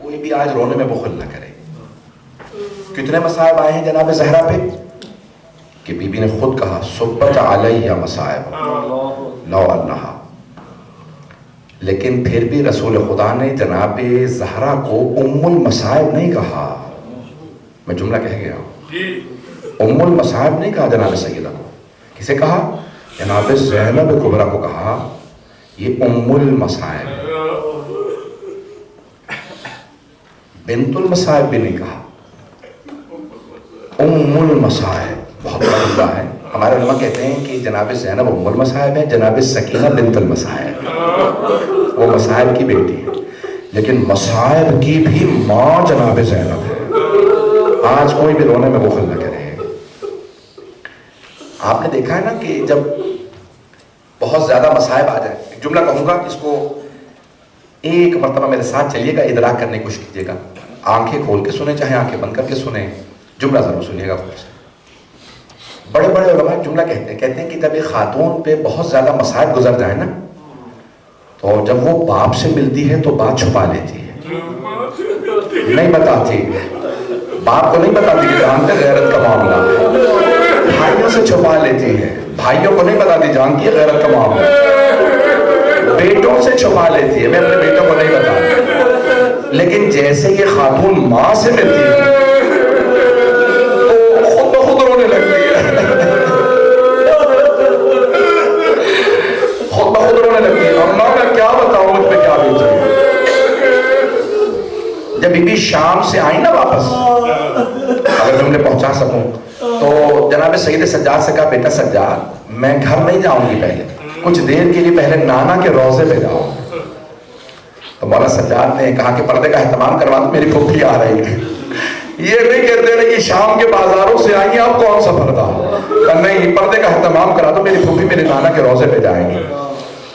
کوئی بھی آج رونے میں بخل نہ کرے. کتنے مصائب آئے ہیں جناب زہرا پہ کہ بی بی نے خود کہا صبت علیہ مصائب لو انہا. لیکن پھر بھی رسول خدا نے جناب زہرا کو ام المصائب نہیں کہا. میں جملہ کہہ گیا ہوں, ام المصائب نہیں کہا جناب سیدہ کو. کسے کہا؟ جناب زینب کبریٰ کو کہا یہ ام المصائب ہے. بنت المصائب بھی نہیں کہا, ام المصائب. بہت بڑا جملہ ہے. ہمارے علماء کہتے ہیں کہ جناب زینب ام المصائب ہے, جناب سکینہ بنت المصائب, وہ مصائب کی بیٹی ہے, لیکن مصائب کی بھی ماں جناب زینب ہے. آج کوئی بھی رونے میں بخل نہ کرے. آپ نے دیکھا ہے نا کہ جب بہت زیادہ مصائب آ جائیں, ایک جملہ کہوں گا, اس کو ایک مرتبہ میرے ساتھ چلیے گا, ادراک کرنے کی کوشش کیجیے گا. آنکھیں کھول کے سنیں چاہے آنکھیں بند کر کے سنیں, جملہ ضرور سنیے گا خود سے. بڑے بڑے علماء جملہ کہتے ہیں کہ جب ایک خاتون پہ بہت زیادہ مصائب گزر جائے نا, تو جب وہ باپ سے ملتی ہے تو بات چھپا لیتی ہے, نہیں بتاتی. باپ کو نہیں بتاتی کہ جانتے غیرت کا معاملہ ہے. بھائیوں سے چھپا لیتی ہے, بھائیوں کو نہیں بتاتی, جانتی ہے غیرت کا معاملہ ہے. بیٹوں سے چھپا لیتی ہے, میں اپنے بیٹوں کو نہیں بتاتی. لیکن جیسے یہ خاتون ماں سے ملتی ہے تو خود بخود رونے لگتی ہے, خود بخود رونے لگتی ہے. اور ماں میں کیا بتاؤں مجھ پہ کیا بیتی ہے. جب بی بی شام سے آئی نا واپس, اگر تم نے پہنچا سکوں تو جناب سید سجاد سے کہا بیٹا سجاد میں گھر نہیں جاؤں گی, پہلے کچھ دیر کے لیے پہلے نانا کے روضے پہ جاؤں. تو مولا سجاد نے کہا کہ پردے کا اہتمام کروا دو, میری پھوپھی آ رہی ہے. یہ نہیں کہتے رہے کہ شام کے بازاروں سے آئی ہیں, آپ کون سا پردہ, نہیں پردے کا اہتمام کرا دو, میری پھوپھی میرے نانا کے روضے پہ جائیں گے.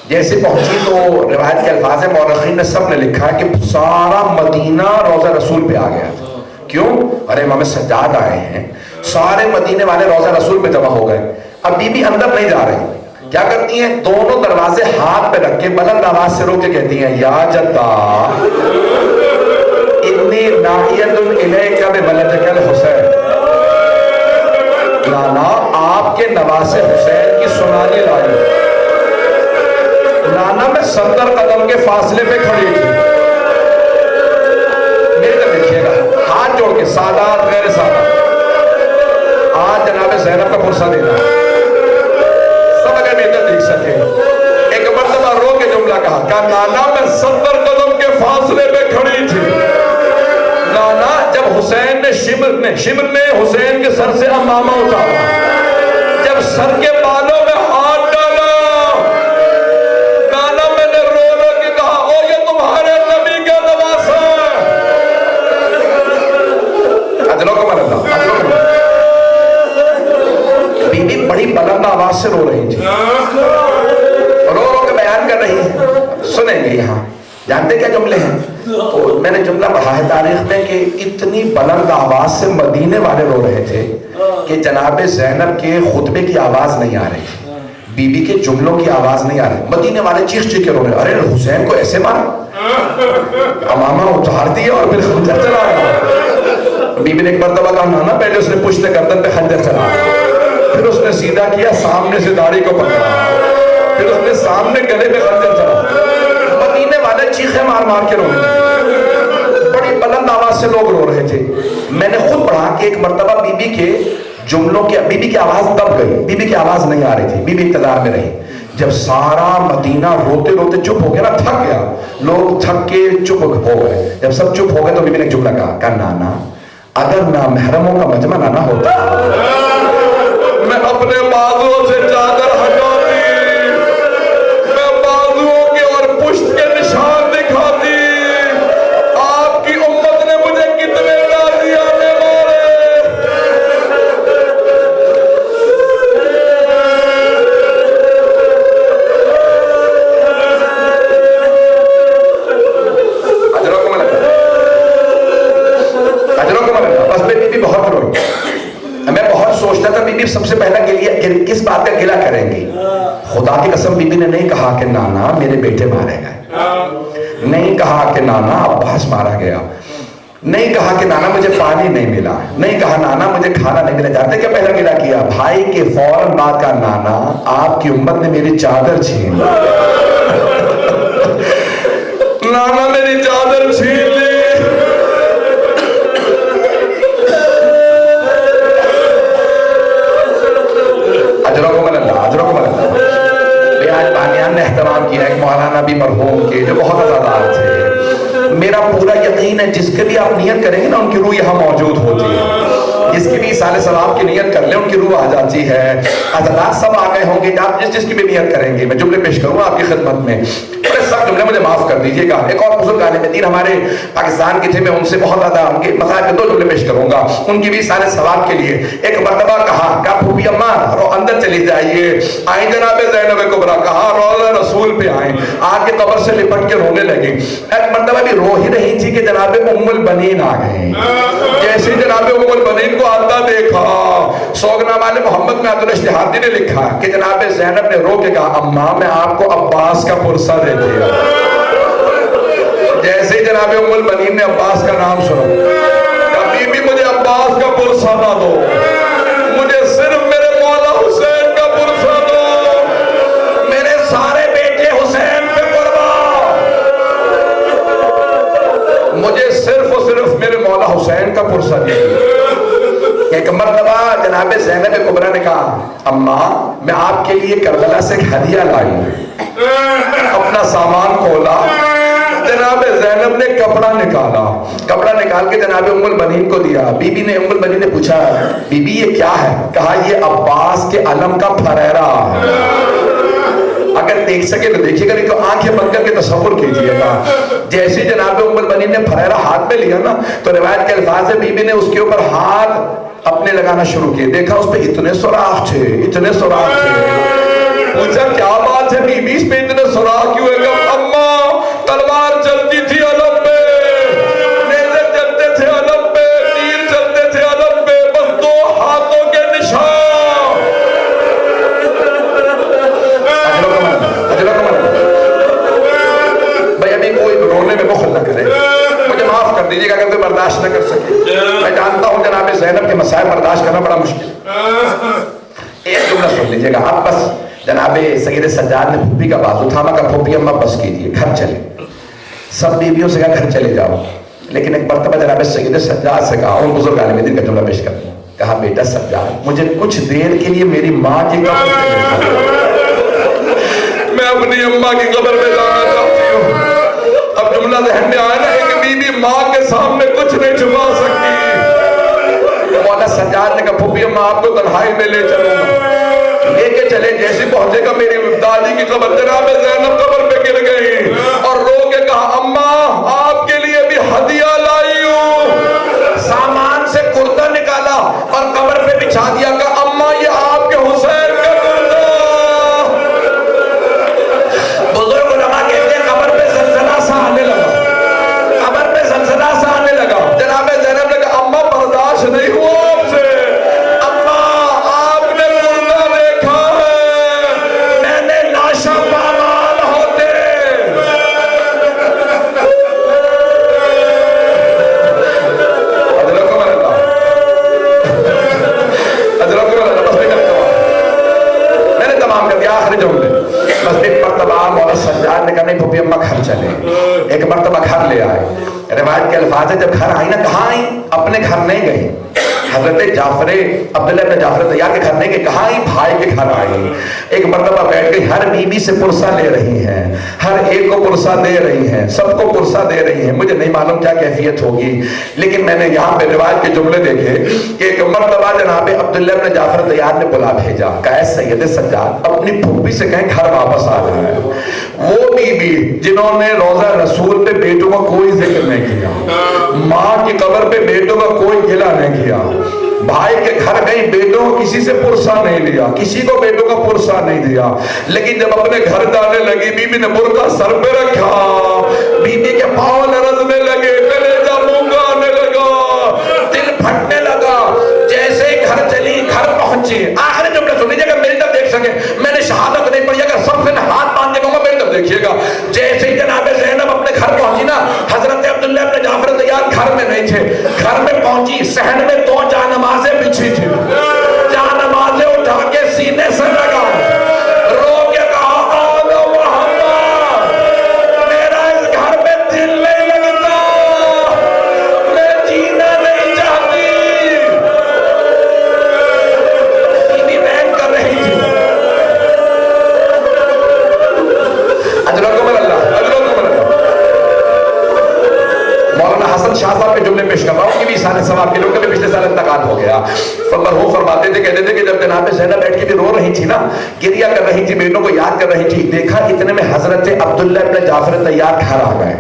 جیسے پہنچی تو روایت کے الفاظ ہیں, مورخین نے سب نے لکھا ہے کہ سارا مدینہ روضہ رسول پہ آ گیا تھا. کیوں؟ ارے امام سجاد آئے ہیں, سارے مدینے والے روضہ رسول پہ جمع ہو گئے. اب بی بی اندر نہیں جا رہی, کیا کرتی ہیں, دونوں دروازے ہاتھ پہ رکھ کے بلند آواز سے رو کے کہتی ہیں یا جدہ انی ناحیت الیک بولدک الحسین. نانا آپ کے نواسے حسین کی سنانی لائی. نانا میں 70 قدم کے فاصلے پہ کھڑی تھی. میرے طرف دیکھیے گا, ہاتھ جوڑ کے, سادات غیر سادات. آج جناب زینب کا پرسہ دینا سب اگر میرے طرف دیکھ سکے. ایک مرتبہ رو کے جملہ کہا نانا میں 70 قدم کے فاصلے پہ کھڑی تھی. نانا جب حسین نے شمر نے حسین کے سر سے امامہ اتارا, جب سر کے بالوں میں ہاتھ ڈالا, نانا میں نے رو رو کے کہا او یہ تمہارے نبی کا نواسہ ہے. اجلو کو ملتا, اجلو کو ملتا. بی بی بڑی بلند آواز سے رو رہی تھی, رو رو کے بیان کر رہی ہے. سنیں گے یہاں, جانتے کیا جملے ہیں؟ تو میں نے جملہ پڑھا ہے تاریخ میں کہ اتنی بلند آواز سے مدینے والے رو رہے تھے کہ جناب زینب کے خطبے کی آواز نہیں آ رہی, بی بی کے جملوں کی آواز نہیں آ رہی. مدینے والے چیخ چیخ کے رو رہے, ارے حسین کو ایسے مارا, امامہ اتار دیا اور پھر خنجر چلایا. بی بی نے ایک مرتبہ کہا نانا پہلے اس نے پشت گردن پہ خنجر چلایا, پھر اس نے سیدھا کیا, سامنے سے داڑھی کو پکڑا, پھر اس نے سامنے گلے پہ خنجر چلایا. مدینے والے چیخے مار مار کے رو رہے تھے, بڑی بلند آواز سے لوگ رو رہے تھے. میں نے خود پڑھا کہ ایک مرتبہ بی بی کے جملوں کی, بی بی کی آواز دب گئی, بی بی کی آواز نہیں آ رہی تھی, بی بی انتظار میں رہی. جب سارا مدینہ روتے روتے چپ ہو گیا نا, تھک گیا, لوگ تھک کے چپ ہو گئے. جب سب چپ ہو گئے تو بی بی نے ایک جملہ کہا نانا اگر نامحرموں کا مجمع نہ ہوتا میں اپنے بازوؤں سے چادر ہٹاتی, میں بازوؤں کے اور پشت کے نشان دکھاتی. آپ کی امت نے مجھے کتنے غازیانے مارے. اجروں کو ملتا. بس میں بی بہت روئی. میں بہت سوچتا تھا بی بی سب سے پہلا کس بات کا گلہ کریں گی. خدا کی قسم بی بی نے نہیں کہا کہ نانا میرے بیٹے مارے گئے, نہیں کہا کہ نانا عباس مارا گیا، نہیں کہا کہ نانا مجھے پانی نہیں ملا، نہیں کہا نانا مجھے کھانا نہیں ملا. جانتے کیا پہلا گلہ کیا؟ بھائی کے فوراً بعد کا نانا آپ کی امت نے میری چادر چھین لی. نانا میری چادر چھین لی. اجرکم اللہ، اجرکم اللہ. آج بانیان نے احترام کیا ایک مولانا بھی مرحوم کے جو بہت عزادار تھے. میرا پورا یقین ہے جس کے بھی آپ نیت کریں گے نا ان کی روح یہاں موجود ہوتی ہے. جس کی بھی سال ثواب کی نیت کر لیں ان کی روح آ جاتی ہے. حضرات سب آ گئے ہوں گے، آپ جس کی بھی نیت کریں گے. میں جملے پیش کروں آپ کی خدمت میں، سب جملے مجھے معاف کر دیجیے گا. ایک اور بزرگ عالم دین ہمارے پاکستان کے تھے، میں ان سے بہت زیادہ ان کے مسائل کے 2 جملے پیش کروں گا ان کی بھی سارے ثواب کے لیے. ایک مرتبہ کہا پھوپھی اماں رو اندر چلی جائیے. آئیں جناب زینب کبریٰ، کہا روضہ رسول پہ آئیں. آ کے قبر سے لپٹ کے رونے لگے. ایک مرتبہ بھی رو ہی رہی تھی کہ جناب ام البنین آ گئے. جیسے جناب ام البنین کو آتا دیکھا، سوگنامہ محمد میں عبد الاشتہادی نے لکھا کہ جناب زینب نے رو کے کہا اماں میں آپ کو عباس کا پرسہ دے دیا. جیسے ہی جناب ام البنین نے عباس کا نام سنا، کبھی بھی مجھے عباس کا پرسہ نہ دو، مجھے صرف میرے مولا حسین کا پرسہ دو، میرے سارے بیٹے حسین پہ قربان، مجھے صرف اور صرف میرے مولا حسین کا پرسہ دیجیے. ایک مرتبہ جناب زینب کبریٰ نے کہا اماں میں آپ کے لیے کربلا سے ایک ہدیہ لائی ہوں. اپنا سامان کھولا، جناب زینب نے کپڑا نکالا، کپڑا نکال کے جناب ام البنین کو دیا. بی بی نے ام البنین نے پوچھا بی بی یہ کیا ہے؟ کہا یہ عباس کے علم کا پھریرا ہے. اگر دیکھ سکے تو دیکھیے گا، نہیں تو آنکھیں بند کر کے تصور کیجئے گا. جیسے جناب ام البنین نے پھریرا ہاتھ میں لیا نا تو روایت کے الفاظ ہے بی بی نے اس کے اوپر ہاتھ اپنے لگانا شروع کیے. دیکھا اس پہ اتنے سوراخ تھے، اتنے سوراخ تھے. پوچھا کیا بات ہے بی بی اس پہ اتنے سوراخ کیوں ہے؟ کہ اماں تلوار چلتی تھی علم پہ، نیزے چلتے تھے علم پہ، تیر چلتے تھے علم پہ، بس 2 ہاتھوں کے نشان. بھائی ابھی کوئی رونے میں بخل نہ کرے، مجھے معاف کر دیجیے گا اگر کوئی برداشت نہ کر سکے. میں جانتا ہوں جناب زینب کے مسائل برداشت کرنا بڑا مشکل. ایک جملہ سن لیجیے گا آپ بس. جناب سید سجاد نے پھوپھی کا بازو تھاما، کا پھوپھی اماں بس کیجیے گھر چلے. سب بیویوں سے کہا گھر چلے جاؤ. لیکن ایک مرتبہ جناب سید سجاد سے کہا، ان بزرگ عالم دین کا جملہ پیش کرتا ہوں. کہا بیٹا سجاد مجھے کچھ دیر کے لیے میری ماں کی قبر پہ لے جاؤ، میں اپنی اماں کی قبر پہ جانا چاہتی ہوں. اب جملہ ذہن میں آیا نا کہ بی بی ماں کے سامنے کچھ نہیں چھپا سکتی. مولا سجاد نے کہا پھوپھی اماں آپ کو تنہائی میں لے چلوں گا. لے کے چلے. جیسے پہنچے گا میری دادی کی قبر، جناب زینب قبر پہ گر گئی اور رو کے کہا اماں آپ کے لیے بھی ہدیہ لائی ہوں. سامان سے کرتا نکالا اور قبر پہ بچھا دیا. کہا اماں یہ آپ کے حسین کا کرتا. بزرگ علماء کہتے ہیں قبر پہ زلزلہ سا آنے لگا، قبر پہ زلزلہ سا آنے لگا. جناب زینب نے کہا اماں برداشت نہیں ہوا آپ سے، سجاد نے کہا نہیں پھوپھی اماں گھر چلے. ایک مرتبہ گھر لے آئے. روایت کے الفاظ ہے جب گھر آئی نا، کہاں آئی؟ اپنے گھر نہیں گئی. حضرت جعفر عبداللہ بن جعفر طیار کے گھر نہیں گئی، کہاں آئی؟ بھائی کے گھر آئی. ایک مرتبہ بیٹھ گئی، ہر بیوی سے پرسہ لے رہی ہیں، ہر ایک کو پرسہ دے رہی ہیں، سب کو پرسہ دے رہی ہیں. مجھے نہیں معلوم کیا کیفیت ہوگی، لیکن میں نے یہاں پہ روایت کے جملے دیکھے کہ ایک مرتبہ جناب عبداللہ بن جعفر طیار نے بلا بھیجا. کہا سید سجاد اپنی پھوپھی سے کہیں گھر واپس آ رہا ہے. وہ بیوی جنہوں نے روضہ رسول پہ بیٹوں کا کوئی ذکر نہیں کیا، ماں کی قبر پہ بیٹوں کا کوئی گلہ نہیں کیا، بھائی کے گھر گئی بیٹوں کو کسی سے پرسہ نہیں لیا، کسی کو بیٹوں کا پرسہ نہیں دیا. لیکن جب اپنے گھر جانے لگی بیوی نے برقع سر پہ رکھا، بیوی کے پاؤں لرزنے لگے، کلیجہ منہ آنے لگا، دل پھٹنے لگا. جیسے ہی گھر چلی، گھر پہنچی. آخری جملہ سن لیجیے گا میری طرف دیکھ سکے، میں نے شہادت نہیں پڑھی، اگر سب سے ہاتھ باندھ دے گا میری طرف دیکھیے گا. جیسے ہی جناب زینب اپنے گھر پہنچ گھر میں نہیں تھے. گھر میں پہنچی, صحن میں 2 جانمازیں بچھی تھی. جانمازیں اٹھا کے سینے سے لگا, رو کے کہا آلو محمد, میرا اس گھر میں دل نہیں لگتا, میں جینا نہیں چاہتی. بیوی بہن کر رہی تھی. اجرکم اللہ, اجرکم اللہ. مولانا حسن شاہ صاحب کے جملے پیش کر رہا ہوں, کہ بھی سارے ثواب کے لوگ پچھلے سال انتقال ہو گیا. وہ فرماتے تھے, کہتے تھے کہ جب جناب زینب بیٹھ کے بھی رو رہی تھی نا, گریہ کر رہی تھی, بیٹوں کو یاد کر رہی تھی, دیکھا اتنے میں حضرت عبداللہ ابن جعفر طیار گھر آ گئے.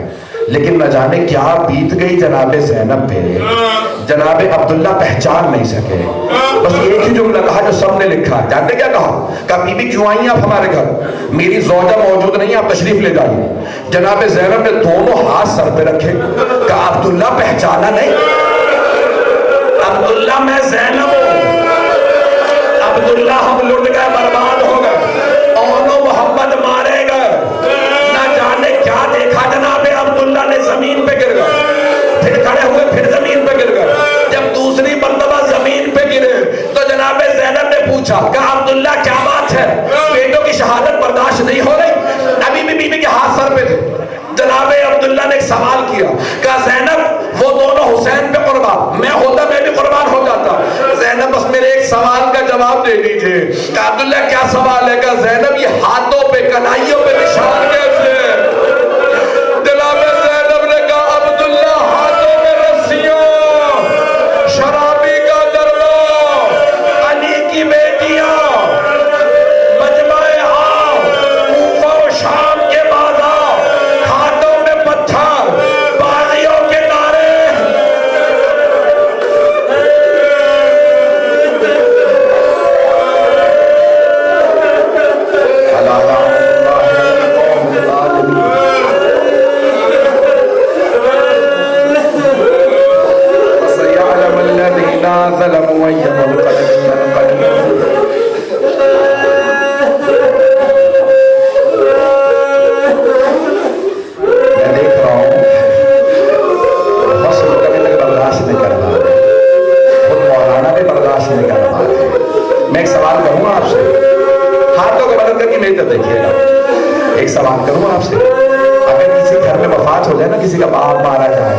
لیکن نہ جانے کیا بیت گئی جناب زینب پہ, جناب عبداللہ پہچان نہیں سکے. بس ایک ہی جملہ کہا جو سب نے لکھا. جانتے کیا کہا؟ کہا بی بی کیوں آئی آپ ہمارے گھر؟ میری زوجہ موجود نہیں, آپ تشریف لے جائیے. جناب زینب نے دونوں ہاتھ سر پہ رکھے, کہا عبداللہ پہچانا نہیں؟ عبداللہ میں زینب ہوں, عبداللہ ہم لٹ گئے, برباد ہو گئے, اونو محمد مارے گئے. نہ جانے کیا دیکھا جناب عبداللہ نے, زمین پہ گر گئے, پھر کھڑے ہوئے, پھر زمین پہ گر گئے. جب دوسری مرتبہ زمین پہ گرے تو جناب زینب نے پوچھا, کہا عبداللہ کیا بات ہے, بیٹوں کی شہادت برداشت نہیں ہو رہی؟ ابھی بھی بیوی کے ہاتھ سر پہ تھے. جناب عبداللہ نے ایک سوال کیا, کہا زینب وہ دونوں حسین پہ قربان, میں ہوتا میں بھی قربان ہو جاتا. زینب بس میرے ایک سوال کا جواب دے دیجئے. کہا عبداللہ کیا سوال ہے؟ کہا زینب یہ ہاتھوں پہ کلائیوں پہ نشان کیسے ہے؟ جناب زینب نے کہا عبداللہ ہاتھوں میں رسیاں, شرابی کا دربار, علی کی بیٹیاں, مجمع عام, کوفہ و شام کے بازار, ہاتھوں میں پتھر, باغیوں کے نعرے. وَسَيَعْلَمُ الَّذِينَ ظَلَمُوا أَيَّ مُنقَلِبٍ يَنقَلِبُونَ. میں دیکھ رہا ہوں بہت سے لوگ ابھی تک برداشت نہیں کر پا رہے, خود مولانا بھی برداشت نہیں کر پا رہے. میں ایک سوال کروں آپ سے, ہاتھوں کو مدد کر کے میری طرف دیکھیے گا. ایک سوال کروں آپ سے, اگر کسی گھر میں وفات ہو جائے نا, کسی کا باپ مارا جائے,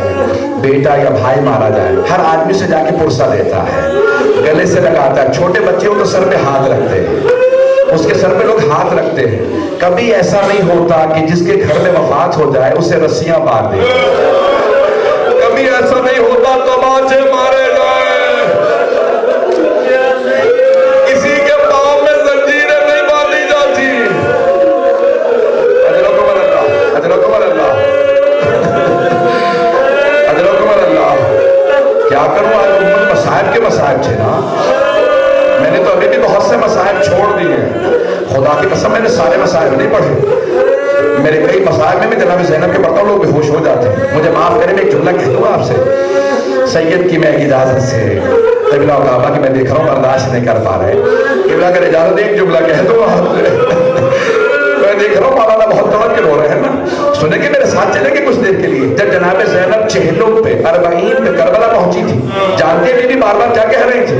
بیٹا یا بھائی مارا جائے, ہر آدمی سے جا کے پرسہ دیتا ہے, گلے سے لگاتا ہے. چھوٹے بچے ہو تو سر پہ ہاتھ رکھتے ہیں, اس کے سر پہ لوگ ہاتھ رکھتے ہیں. کبھی ایسا نہیں ہوتا کہ جس کے گھر میں وفات ہو جائے اسے رسیاں باندھ دیں. کبھی ایسا نہیں ہوتا تماچے مارے جائیں, کسی کے پاؤں میں زنجیریں نہیں باندھی جاتی. اجرکم اللہ, اجرکم اللہ, اجرکم اللہ. کیا کروں, آج امت مصائب کے مصائب تھے نا. میں نے تو ابھی بھی بہت سے مصائب چھوڑ دیے ہیں, خدا کی قسم میں نے سارے مصائب نہیں پڑھے. میرے کئی مصائب میں جناب زینب کے پڑھتا ہوں لوگ بے ہوش ہو جاتے ہیں. مجھے معاف کریں, میں ایک جملہ کہہ دوں آپ سے, سید کی میں ایک اجازت سے, قبلہ و کعبہ کی میں دیکھ رہا ہوں برداشت نہیں کر پا رہے, قبلہ اگر اجازت ایک جملہ کہہ دوں آپ سے. میں دیکھ رہا ہوں مولانا بہت توقع ہو رہے ہیں نا, سنیں کہ میرے ساتھ چلیں گے کچھ دیر کے لیے. جب جناب زینب چہلوں پہ, اربعین پہ, کربلا پہنچی تھی, جانتے ہیں بھی بار بار کیا کہہ رہی تھی؟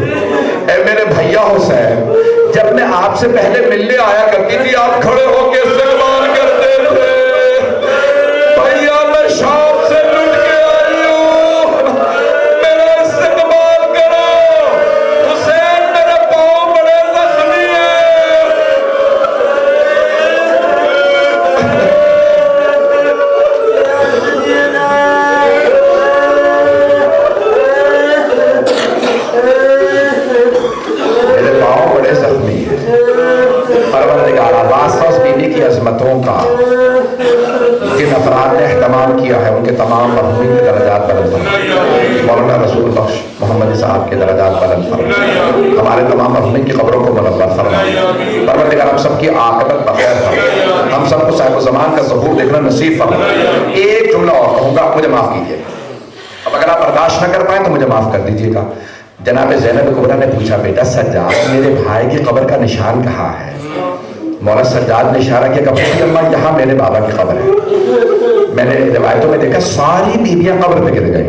اے میرے بھیا حسین, جب میں آپ سے پہلے ملنے آیا کرتی تھی آپ کھڑے ہو کے استقبال کرتے تھے. بھیا میں شام سے لٹ کے آئی ہوں, میرا استقبال کرو. حسین میرے پاؤں بڑے زخمی ہیں. میرے پاؤں بڑے زخمی ہیں. پروردگار واسطہ بیوی کی عظمتوں کا جن افراد نے اہتمام کیا ہے ان کے تمام مرحومین کے درجات بلند فرما. مولانا رسول بخش محمد صاحب کے درجات بلند فرما. ہمارے تمام مرحومین کی قبروں کو منور فرما. پروردگار ہم سب کی عاقبت بخیر فرما. ہم سب کو صاحب زمان کا ظہور دیکھنا نصیب فرما. ایک جملہ اور کہوں گا, مجھے معاف کیجیے. اب اگر آپ برداشت نہ کر پائیں تو مجھے معاف کر دیجیے گا. جناب زینب کبریٰ نے پوچھا, بیٹا سجاد میرے بھائی کی قبر کا نشان کہاں ہے؟ مولا سجاد نے اشارہ کیا, کہ اللہ یہاں میرے بابا کی قبر ہے. میں نے روایتوں میں دیکھا ساری بیویاں قبر پہ گر گئی.